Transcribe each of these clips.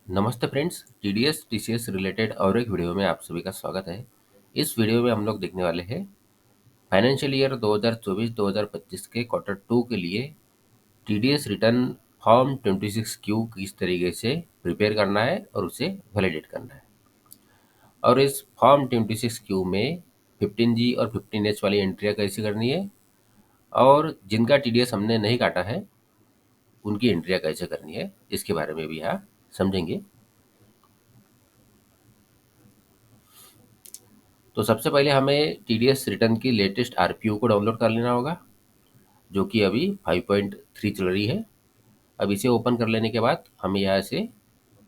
नमस्ते friends, TDS TCS related और एक वीडियो में आप सभी का स्वागत है। इस वीडियो में हम लोग देखने वाले हैं फाइनेंशियल ईयर 2024-2025 के क्वार्टर टू के लिए टीडीएस रिटर्न फॉर्म 26 क्यू किस तरीके से प्रिपेयर करना है और उसे वैलिडेट करना है। और इस फॉर्म 26 क्यू में 15G और 15H वाली एंट्रियाँ कैसे करनी है और जिनका टीडीएस हमने नहीं काटा है उनकी एंट्रियाँ कैसे करनी है, इसके बारे में भी यहाँ समझेंगे। तो सबसे पहले हमें टीडीएस रिटर्न की लेटेस्ट आरपीओ को डाउनलोड कर लेना होगा, जो कि अभी 5.3 चल रही है। अब इसे ओपन कर लेने के बाद हमें यहाँ से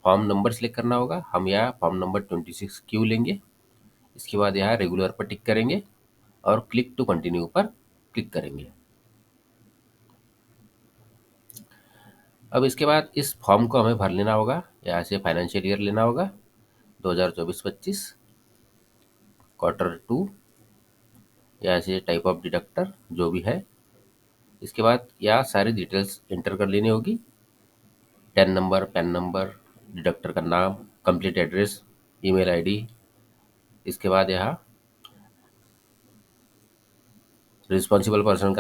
फॉर्म नंबर सेलेक्ट करना होगा। हम यहाँ फॉर्म नंबर 26 क्यू लेंगे। इसके बाद यहाँ रेगुलर पर टिक करेंगे और क्लिक टू कंटिन्यू पर क्लिक करेंगे। अब इसके बाद इस फॉर्म को हमें भर लेना होगा। यहाँ से फाइनेंशियल ईयर लेना होगा 2024-25 क्वार्टर टू, यहाँ से टाइप ऑफ डिडक्टर जो भी है। इसके बाद यहाँ सारी डिटेल्स एंटर कर लेनी होगी। Ten number, pan number, deductor का नाम, कंप्लीट एड्रेस, ईमेल आईडी। इसके बाद यहाँ रिस्पॉन्सिबल पर्सन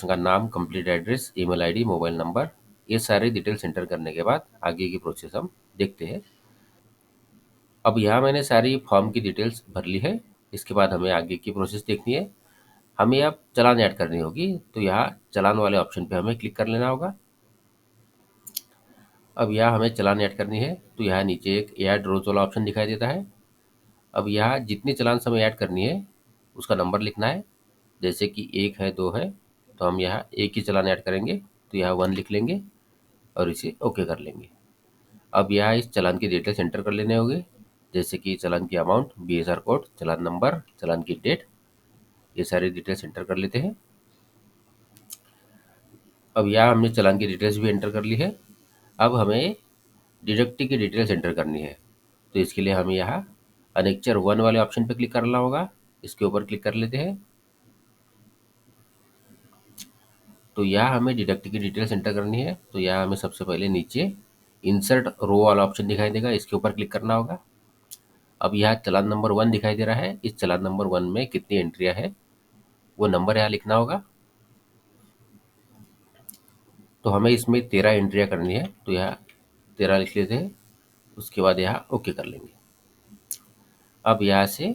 का नाम, complete address, email ID, mobile number. ये सारी डिटेल्स एंटर करने के बाद आगे की प्रोसेस हम देखते हैं। अब यहाँ मैंने सारी फॉर्म की डिटेल्स भर ली है। इसके बाद हमें आगे की प्रोसेस देखनी है। हमें अब चालान ऐड करनी होगी, तो यहाँ चालान वाले ऑप्शन पे हमें क्लिक कर लेना होगा। अब यहाँ हमें चालान ऐड करनी है, तो यहाँ नीचे एक ऐड रोज वाला ऑप्शन दिखाई देता है। अब यहाँ जितनी चालान हमें ऐड करनी है उसका नंबर लिखना है। जैसे कि एक है, दो है, तो हम यहाँ एक ही चालान ऐड करेंगे, तो यहाँ 1 लिख लेंगे और इसे ओके कर लेंगे। अब यहाँ इस चालान की डिटेल्स एंटर कर लेने होंगे, जैसे कि चालान की अमाउंट, बीएसआर कोड, चालान नंबर, चालान की डेट। ये सारी डिटेल्स एंटर कर लेते हैं। अब यहाँ हमने चालान की डिटेल्स भी एंटर कर ली है। अब हमें डिडक्टी की डिटेल्स एंटर करनी है, तो इसके लिए हमें यहाँ अनेक्चर 1 वाले ऑप्शन पर क्लिक करना होगा। इसके ऊपर क्लिक कर लेते हैं। तो यहाँ हमें डिडक्ट की डिटेल्स एंटर करनी है, तो यहाँ हमें सबसे पहले नीचे इंसर्ट रो वाला ऑप्शन दिखाई देगा, इसके ऊपर क्लिक करना होगा। अब यहाँ चालान नंबर 1 दिखाई दे रहा है। इस चालान नंबर 1 में कितनी एंट्रियाँ है वो नंबर यहाँ लिखना होगा। तो हमें इसमें 13 एंट्रियाँ करनी है, तो यहाँ 13 लिख लेते हैं। उसके बाद यहाँ ओके कर लेंगे। अब यहाँ से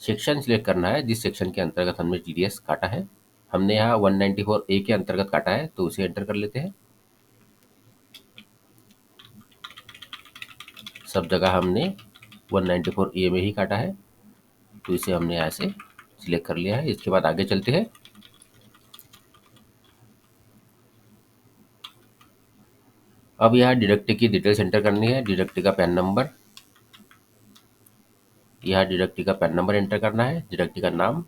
सेक्शन सिलेक्ट करना है जिस सेक्शन के अंतर्गत हमने टीडीएस काटा है। हमने यहाँ 194A के अंतर्गत काटा है, तो उसे एंटर कर लेते हैं। सब जगह हमने 194A में ही काटा है, तो इसे हमने यहाँ से सिलेक्ट कर लिया है। इसके बाद आगे चलते हैं। अब यहाँ डिडक्टी की डिटेल्स एंटर करनी है। डिडक्टी का पैन नंबर, यहाँ डिडक्टी का पैन नंबर एंटर करना है। डिडक्टी का नाम,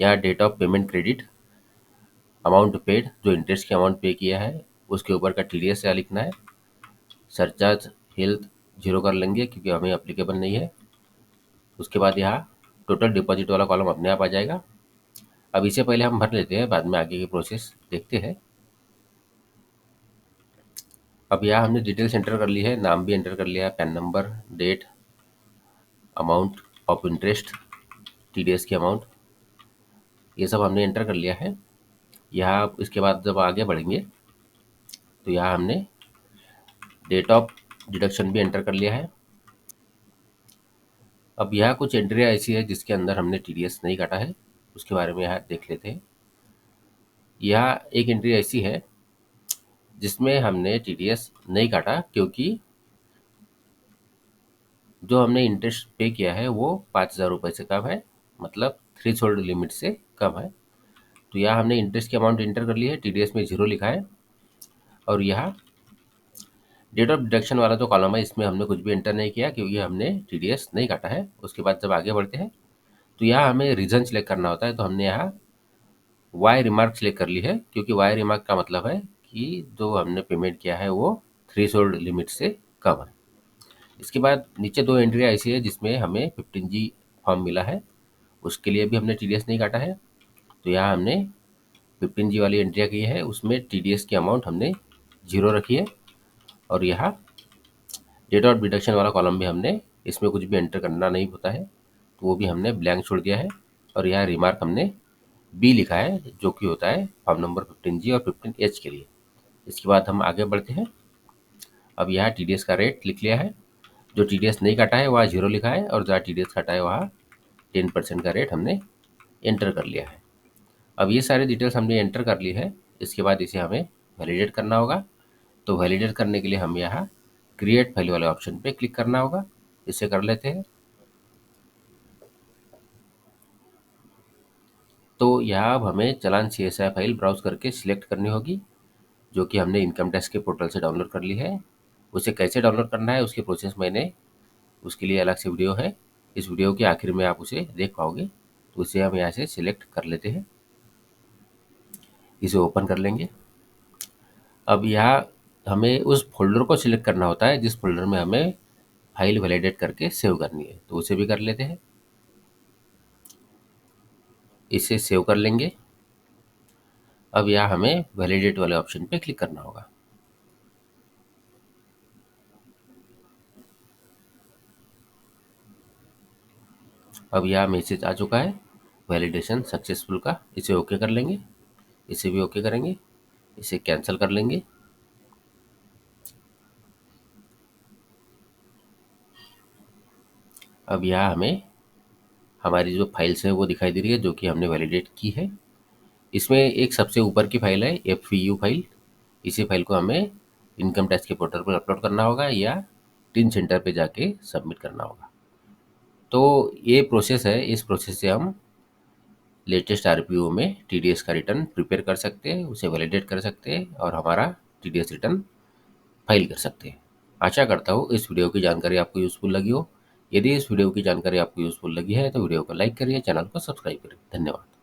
यहाँ date of payment credit, amount paid, जो इंटरेस्ट की अमाउंट पे किया है उसके ऊपर का टीडीएस यहाँ लिखना है। सरचार्ज हेल्थ 0 कर लेंगे क्योंकि हमें अप्लीकेबल नहीं है। उसके बाद यहाँ टोटल डिपॉजिट वाला कॉलम अपने आप आ जाएगा। अब इसे पहले हम भर लेते हैं, बाद में आगे की प्रोसेस देखते हैं। अब यहाँ हमने डिटेल्स एंटर कर ली है, नाम भी एंटर कर लिया है, PAN number, date, amount of interest, TDS की अमाउंट, ये सब हमने एंटर कर लिया है। यहाँ इसके बाद जब आगे बढ़ेंगे तो यहाँ हमने डेट ऑफ डिडक्शन भी एंटर कर लिया है। अब यहाँ कुछ एंट्रियाँ ऐसी है जिसके अंदर हमने टीडीएस नहीं काटा है, उसके बारे में यहाँ देख लेते हैं। यहाँ एक एंट्री ऐसी है जिसमें हमने टीडीएस नहीं काटा क्योंकि जो हमने इंटरेस्ट पे किया है वो 5,000 रुपये से कम है, मतलब थ्रेशोल्ड लिमिट से कम है। तो यहाँ हमने इंटरेस्ट की अमाउंट एंटर कर ली है, टीडीएस में 0 लिखा है। और यहाँ डेट ऑफ डिडक्शन वाला जो कॉलम है इसमें हमने कुछ भी एंटर नहीं किया क्योंकि हमने टीडीएस नहीं काटा है। उसके बाद जब आगे बढ़ते हैं तो यहाँ हमें रीज़न सिलेक्ट करना होता है, तो हमने यहाँ वाई रिमार्क सिलेक्ट कर ली है क्योंकि वाई रिमार्क का मतलब है कि जो हमने पेमेंट किया है वो थ्रेशोल्ड लिमिट से कम है। इसके बाद नीचे 2 एंट्रियाँ ऐसी है जिसमें हमें 15G फॉर्म मिला है, उसके लिए भी हमने टीडीएस नहीं काटा है। तो यहाँ हमने 15G वाली एंट्रियाँ की है, उसमें टीडीएस की अमाउंट हमने 0 रखी है। और यहाँ डेट ऑफ डिडक्शन वाला कॉलम भी हमने, इसमें कुछ भी एंटर करना नहीं होता है, तो वो भी हमने ब्लैंक छोड़ दिया है। और यहाँ रिमार्क हमने बी लिखा है, जो कि होता है फॉर्म नंबर 15G और 15H के लिए। इसके बाद हम आगे बढ़ते हैं। अब यहाँ TDS का रेट लिख लिया है। जो TDS नहीं काटा है वहाँ 0 लिखा है, और जहाँ TDS काटा है वहाँ 10% का रेट हमने एंटर कर लिया है। अब ये सारे डिटेल्स हमने एंटर कर ली है। इसके बाद इसे हमें वैलिडेट करना होगा। तो वैलिडेट करने के लिए हम यहाँ क्रिएट फाइल वाले ऑप्शन पे क्लिक करना होगा। इसे कर लेते हैं। तो यहाँ अब हमें चालान CSI फाइल ब्राउज करके सिलेक्ट करनी होगी, जो कि हमने इनकम टैक्स के पोर्टल से डाउनलोड कर ली है। उसे कैसे डाउनलोड करना है उसकी प्रोसेस मैंने, उसके लिए अलग से वीडियो है। इस वीडियो के आखिर में आप उसे देख पाओगे। तो उसे हम यहाँ से सिलेक्ट कर लेते हैं। इसे ओपन कर लेंगे। अब यहाँ हमें उस फोल्डर को सिलेक्ट करना होता है जिस फोल्डर में हमें फाइल वैलिडेट करके सेव करनी है, तो उसे भी कर लेते हैं। इसे सेव कर लेंगे। अब यहाँ हमें वैलिडेट वाले ऑप्शन पे क्लिक करना होगा। अब यहाँ मैसेज आ चुका है वैलिडेशन सक्सेसफुल का। इसे ओके कर लेंगे। इसे भी ओके करेंगे। इसे कैंसिल कर लेंगे। अब यहाँ हमें हमारी जो फाइल्स है वो दिखाई दे रही है, जो कि हमने वैलिडेट की है। इसमें एक सबसे ऊपर की फाइल है FVU फाइल। इसी फाइल को हमें इनकम टैक्स के पोर्टल पर अपलोड करना होगा या टिन सेंटर पे जाके सबमिट करना होगा। तो ये प्रोसेस है। इस प्रोसेस से हम लेटेस्ट RPO में TDS का रिटर्न प्रिपेयर कर सकते हैं, उसे वैलिडेट कर सकते हैं और हमारा TDS रिटर्न फाइल कर सकते हैं। आशा करता हूँ इस वीडियो की जानकारी आपको यूज़फुल लगी हो। यदि इस वीडियो की जानकारी आपको यूज़फुल लगी है तो वीडियो को लाइक करिए, चैनल को सब्सक्राइब करिए। धन्यवाद।